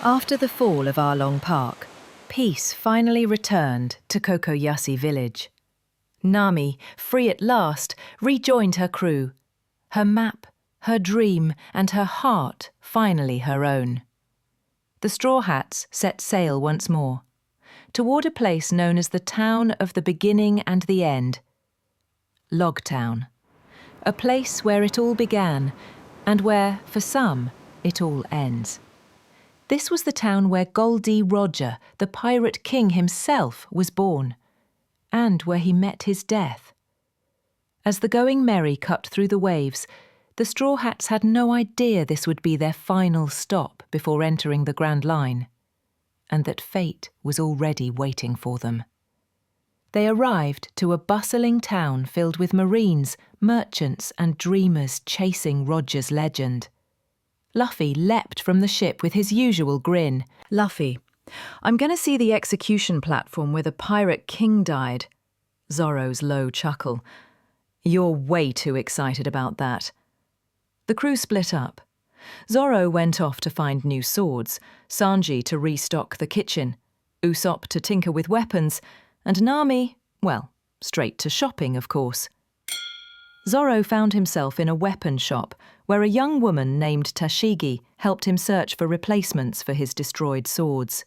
After the fall of Arlong Park, peace finally returned to Kokoyasi village. Nami, free at last, rejoined her crew. Her map, her dream, and her heart finally her own. The Straw Hats set sail once more, toward a place known as the town of the beginning and the end, Loguetown, a place where it all began and where, for some, it all ends. This was the town where Gol D, the pirate king himself, was born, and where he met his death. As the going merry cut through the waves, the Straw Hats had no idea this would be their final stop before entering the Grand Line, and that fate was already waiting for them. They arrived to a bustling town filled with marines, merchants, and dreamers chasing Roger's legend. Luffy leapt from the ship with his usual grin. Luffy, I'm going to see the execution platform where the pirate king died. Zoro's low chuckle. You're way too excited about that. The crew split up. Zoro went off to find new swords, Sanji to restock the kitchen, Usopp to tinker with weapons, and Nami, well, straight to shopping, of course. Zoro found himself in a weapon shop where a young woman named Tashigi helped him search for replacements for his destroyed swords.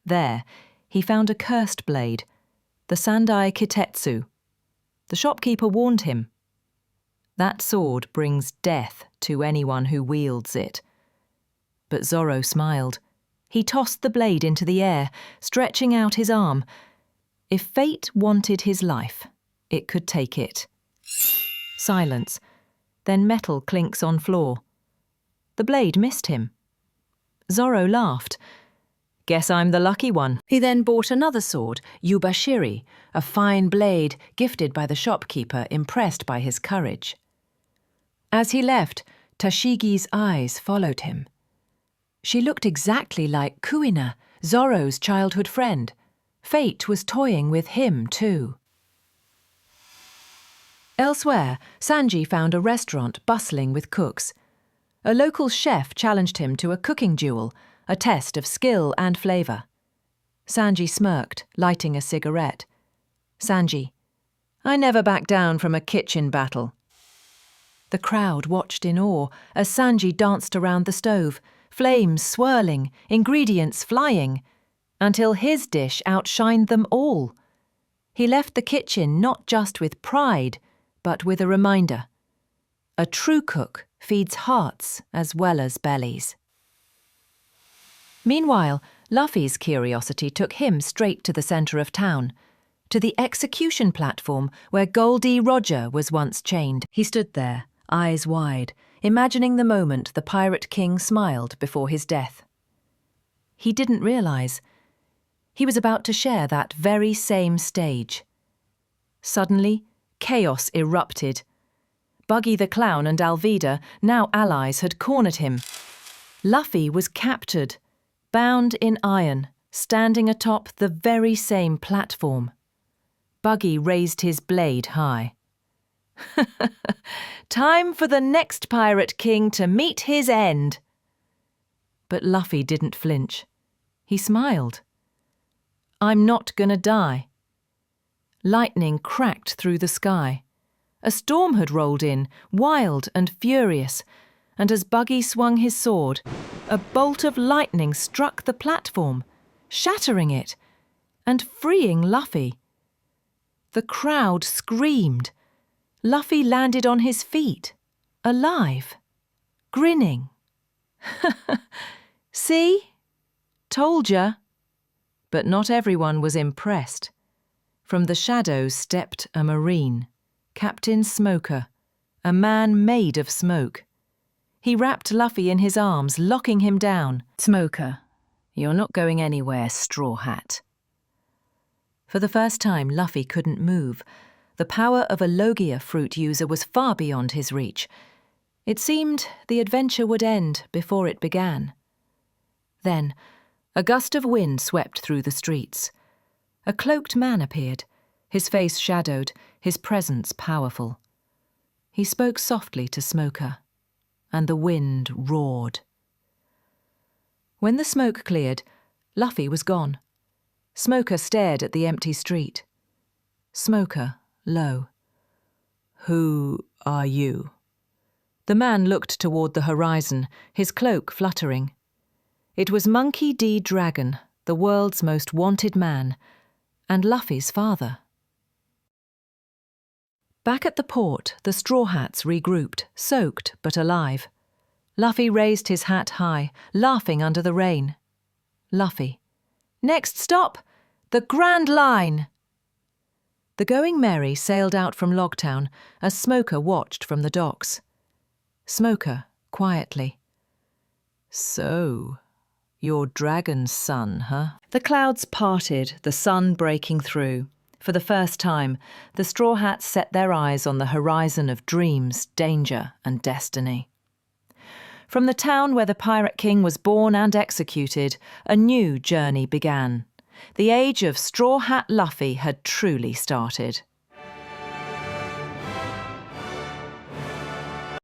There, he found a cursed blade, the Sandai Kitetsu. The shopkeeper warned him. That sword brings death to anyone who wields it. But Zoro smiled. He tossed the blade into the air, stretching out his arm. If fate wanted his life, it could take it. Silence. Then metal clinks on floor. The blade missed him. Zoro laughed. Guess I'm the lucky one. He then bought another sword, Yubashiri, a fine blade gifted by the shopkeeper, impressed by his courage. As he left, Tashigi's eyes followed him. She looked exactly like Kuina, Zoro's childhood friend. Fate was toying with him too. Elsewhere, Sanji found a restaurant bustling with cooks. A local chef challenged him to a cooking duel, a test of skill and flavour. Sanji smirked, lighting a cigarette. Sanji, I never back down from a kitchen battle. The crowd watched in awe as Sanji danced around the stove, flames swirling, ingredients flying, until his dish outshined them all. He left the kitchen not just with pride, but with a reminder. A true cook feeds hearts as well as bellies. Meanwhile, Luffy's curiosity took him straight to the centre of town, to the execution platform where Gol D was once chained. He stood there, eyes wide, imagining the moment the Pirate King smiled before his death. He didn't realise. He was about to share that very same stage. Suddenly, chaos erupted. Buggy the Clown and Alvida, now allies, had cornered him. Luffy was captured, bound in iron, standing atop the very same platform. Buggy raised his blade high. Time for the next Pirate King to meet his end. But Luffy didn't flinch. He smiled. I'm not gonna die. Lightning cracked through the sky. A storm had rolled in, wild and furious, and as Buggy swung his sword, a bolt of lightning struck the platform, shattering it and freeing Luffy. The crowd screamed. Luffy landed on his feet, alive, grinning. See? Told ya. But not everyone was impressed. From the shadows stepped a marine, Captain Smoker, a man made of smoke. He wrapped Luffy in his arms, locking him down. Smoker, you're not going anywhere, Straw Hat. For the first time, Luffy couldn't move. The power of a Logia fruit user was far beyond his reach. It seemed the adventure would end before it began. Then, a gust of wind swept through the streets. A cloaked man appeared, his face shadowed, his presence powerful. He spoke softly to Smoker, and the wind roared. When the smoke cleared, Luffy was gone. Smoker stared at the empty street. Smoker, low. "Who are you?" The man looked toward the horizon, his cloak fluttering. It was Monkey D. Dragon, the world's most wanted man, and Luffy's father. Back at the port, the Straw Hats regrouped, soaked but alive. Luffy raised his hat high, laughing under the rain. Luffy. "Next stop, the Grand Line!" The Going Merry sailed out from Loguetown as Smoker watched from the docks. Smoker, quietly. "So, you're Dragon's son, huh?" The clouds parted, the sun breaking through. For the first time, the Straw Hats set their eyes on the horizon of dreams, danger, and destiny. From the town where the Pirate King was born and executed, a new journey began. The age of Straw Hat Luffy had truly started.